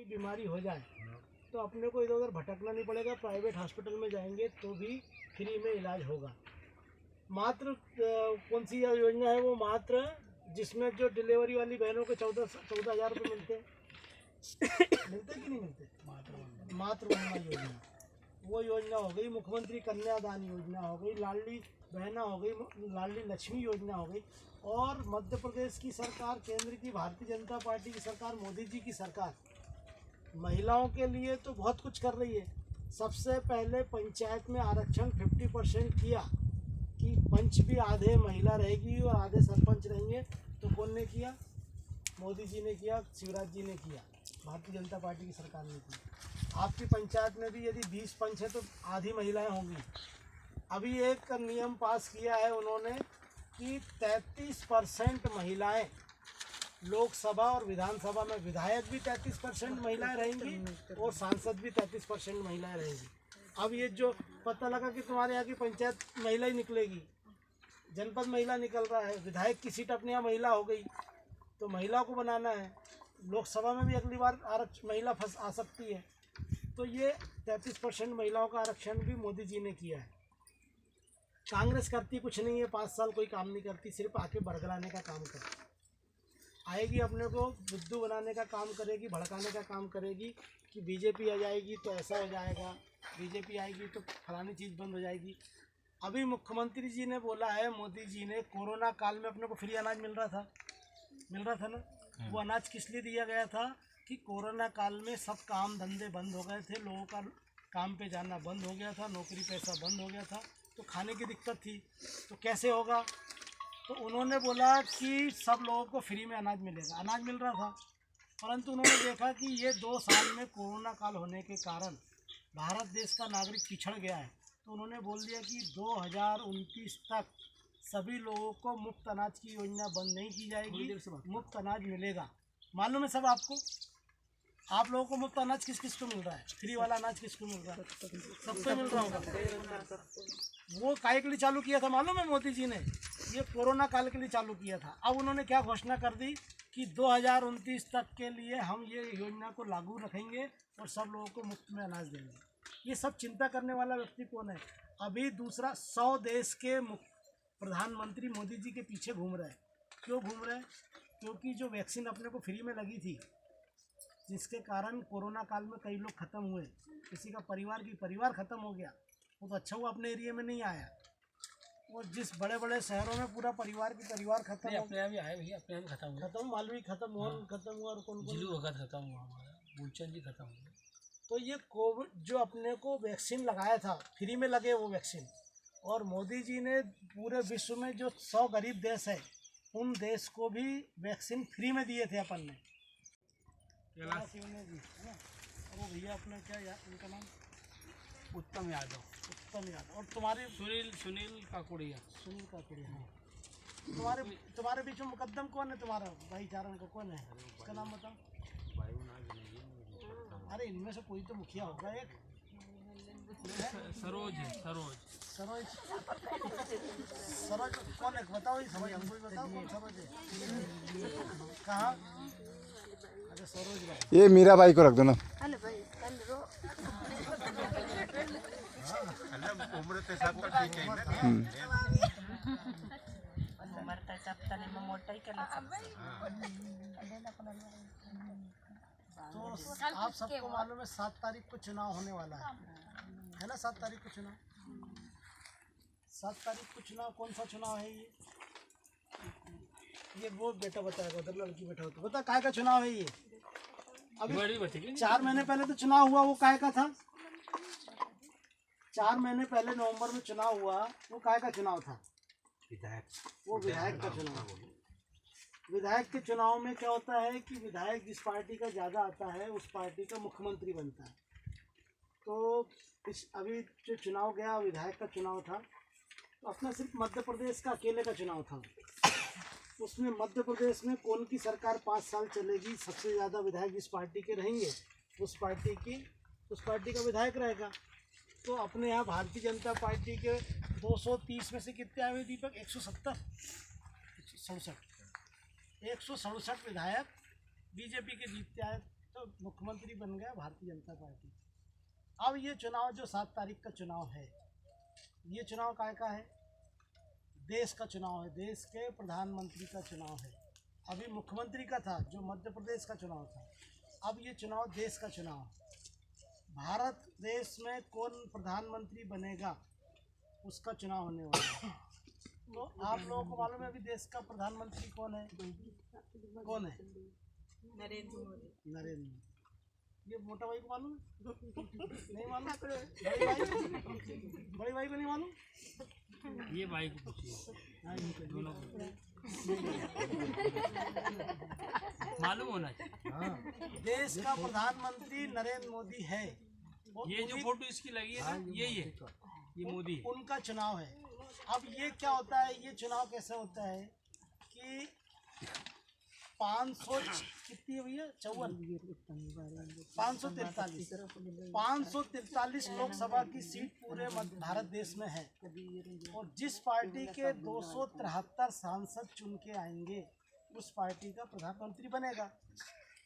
कोई बीमारी हो जाए तो अपने को इधर उधर भटकना नहीं पड़ेगा, प्राइवेट हॉस्पिटल में जाएंगे तो भी फ्री में इलाज होगा। मात्र कौन सी योजना है वो, मात्र जिसमें जो डिलीवरी वाली बहनों को 14,000 रुपये मिलते मिलते कि नहीं मिलते, मात्र वंदना योजना, वो योजना हो गई। मुख्यमंत्री कन्यादान योजना हो गई, लाडली बहना हो गई, लाडली लक्ष्मी योजना हो गई। और मध्य प्रदेश की सरकार, केंद्र की भारतीय जनता पार्टी की सरकार, मोदी जी की सरकार महिलाओं के लिए तो बहुत कुछ कर रही है। सबसे पहले पंचायत में आरक्षण 50% किया कि पंच भी आधे महिला रहेगी और आधे सरपंच रहेंगे। तो कौन ने किया? मोदी जी ने किया, शिवराज जी ने किया, भारतीय जनता पार्टी की सरकार ने की। आपकी पंचायत में भी यदि 20 पंच है तो आधी महिलाएं होंगी। अभी एक नियम पास किया है उन्होंने कि 33% महिलाएं लोकसभा और विधानसभा में, विधायक भी 33% महिलाएं रहेंगी और सांसद भी 33% महिलाएं रहेंगी। अब ये जो पता लगा कि तुम्हारे यहाँ की पंचायत महिला ही निकलेगी, जनपद महिला निकल रहा है, विधायक की सीट अपने यहाँ महिला हो गई, तो महिला को बनाना है। लोकसभा में भी अगली बार महिला आ सकती है। तो ये 33% महिलाओं का आरक्षण भी मोदी जी ने किया है। कांग्रेस करती कुछ नहीं है, 5 साल कोई काम नहीं करती, सिर्फ आके बरगलाने का काम करती। आएगी अपने को बुद्धू बनाने का काम करेगी, भड़काने का काम करेगी कि बीजेपी आ जाएगी तो ऐसा हो जाएगा, बीजेपी आएगी तो फलानी चीज़ बंद हो जाएगी। अभी मुख्यमंत्री जी ने बोला है, मोदी जी ने, कोरोना काल में अपने को फ्री अनाज मिल रहा था ना। वो अनाज किस लिए दिया गया था कि कोरोना काल में सब काम धंधे बंद हो गए थे, लोगों का काम पे जाना बंद हो गया था, नौकरी पैसा बंद हो गया था, तो खाने की दिक्कत थी। तो कैसे होगा? तो उन्होंने बोला कि सब लोगों को फ्री में अनाज मिलेगा। अनाज मिल रहा था, परंतु उन्होंने देखा कि ये 2 साल में कोरोना काल होने के कारण भारत देश का नागरिक पिछड़ गया है। तो उन्होंने बोल दिया कि 2029 तक सभी लोगों को मुफ्त अनाज की योजना बंद नहीं की जाएगी, मुफ्त अनाज मिलेगा। मालूम है सब आपको? आप लोगों को मुफ्त अनाज किस किस को मिल रहा है? फ्री वाला अनाज किसको मिल रहा है? सबको मिल रहा होगा। वो काय के लिए चालू किया था मालूम है? मोदी जी ने ये कोरोना काल के लिए चालू किया था। अब उन्होंने क्या घोषणा कर दी कि 2029 तक के लिए हम ये योजना को लागू रखेंगे और सब लोगों को मुफ्त में अनाज देंगे। ये सब चिंता करने वाला व्यक्ति कौन है? अभी दूसरा 100 देश के प्रधानमंत्री मोदी जी के पीछे घूम रहे हैं। क्यों घूम रहे हैं? क्योंकि जो वैक्सीन अपने को फ्री में लगी थी, जिसके कारण कोरोना काल में कई लोग ख़त्म हुए, किसी का परिवार ख़त्म हो गया, वो तो अच्छा हुआ अपने एरिया में नहीं आया। और जिस बड़े बड़े शहरों में पूरा परिवार खत्म हो, अपने यहाँ भी आए भैया, अपने यहाँ भी खत्म, मालवी खत्म, मोहन खत्म हुआ, और कौन जिलू वगैरह खत्म हुआ, हमारा बुलचंद जी खत्म हुए। तो ये कोविड जो अपने को वैक्सीन लगाया था, फ्री में लगे वो वैक्सीन, और मोदी जी ने पूरे विश्व में जो 100 गरीब देश है उन देश को भी वैक्सीन फ्री में दिए थे अपन ने। जी है ना। वो भैया अपना क्या उनका नाम? उत्तम यादव। और तुम्हारे? सुनील काकुड़िया। हाँ। तुम्हारे बीच में मुकद्दम कौन है? तुम्हारा भाईचारा का कौन है? उसका नाम बताओ। अरे इनमें से कोई तो मुखिया होगा एक। सरोज कौन है? बताओ, सरोज हमको भी बताओ कौन सरोज है? कहाँ? अच्छा सरोज भाई। ये मीरा बाई को रख दो ना। उम्र तो सब ठीक है ना। तो आप सबको मालूम है 7 तारीख को चुनाव होने वाला है ना? 7 तारीख को चुनाव। 7 तारीख को चुनाव, कौन सा चुनाव है ये वो बेटा बताएगा, उधर लड़की बैठा होता, बता काय का चुनाव है ये? अभी 4 महीने पहले तो चुनाव हुआ, वो काय का था? 4 महीने पहले नवंबर में चुनाव हुआ, वो काय का चुनाव था? वो विधायक का चुनाव। विधायक के चुनाव में क्या होता है कि विधायक जिस पार्टी का ज़्यादा आता है उस पार्टी का मुख्यमंत्री बनता है। तो अभी जो चुनाव गया विधायक का चुनाव था, तो अपना सिर्फ मध्य प्रदेश का अकेले का चुनाव था। उसमें मध्य प्रदेश में कौन की सरकार 5 साल चलेगी, सबसे ज़्यादा विधायक जिस पार्टी के रहेंगे उस पार्टी का विधायक रहेगा। तो अपने यहाँ भारतीय जनता पार्टी के 230 में से कितने आए हुए दीपक? 167 विधायक बीजेपी के जीतते आए, तो मुख्यमंत्री बन गया भारतीय जनता पार्टी। अब ये चुनाव जो 7 तारीख का चुनाव है, ये चुनाव काय का है? देश का चुनाव है, देश के प्रधानमंत्री का चुनाव है। अभी मुख्यमंत्री का था जो मध्य प्रदेश का चुनाव था, अब ये चुनाव देश का चुनाव है। भारत देश में कौन प्रधानमंत्री बनेगा उसका चुनाव होने वाला है। तो आप लोगों को मालूम है अभी देश का प्रधानमंत्री कौन है? कौन है? नरेंद्र मोदी। नरेंद्र मोदी। ये मोटा भाई को मालूम है? नहीं मालूम? बड़े भाई को नहीं मालूम? ये भाई को पूछिए, हाँ, इनको दोनों को मालूम होना चाहिए। हाँ, देश का प्रधानमंत्री नरेंद्र मोदी है। और ये जो फोटो इसकी लगी है ना, यही है, ये मोदी है। उनका चुनाव है। अब ये क्या होता है, ये चुनाव कैसे होता है कि 500 कितनी है भैया? 543 लोकसभा की सीट पूरे भारत देश में है। और जिस पार्टी के 273 सांसद चुन के आएंगे उस पार्टी का प्रधानमंत्री बनेगा।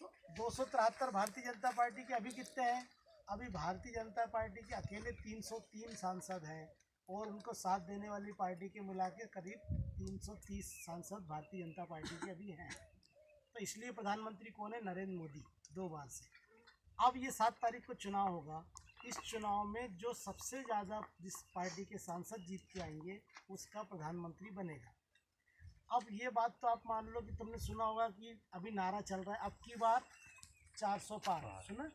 तो 273 भारतीय जनता पार्टी के अभी कितने हैं? अभी भारतीय जनता पार्टी के अकेले 303 सांसद हैं और उनको साथ देने वाली पार्टी के मिला के करीब 330 सांसद भारतीय जनता पार्टी के अभी हैं। तो इसलिए प्रधानमंत्री कौन है? नरेंद्र मोदी, 2 बार से। अब ये 7 तारीख को चुनाव होगा। इस चुनाव में जो सबसे ज़्यादा जिस पार्टी के सांसद जीत के आएंगे उसका प्रधानमंत्री बनेगा। अब ये बात तो आप मान लो कि तुमने सुना होगा कि अभी नारा चल रहा है अब की बार 400 पार, सुना?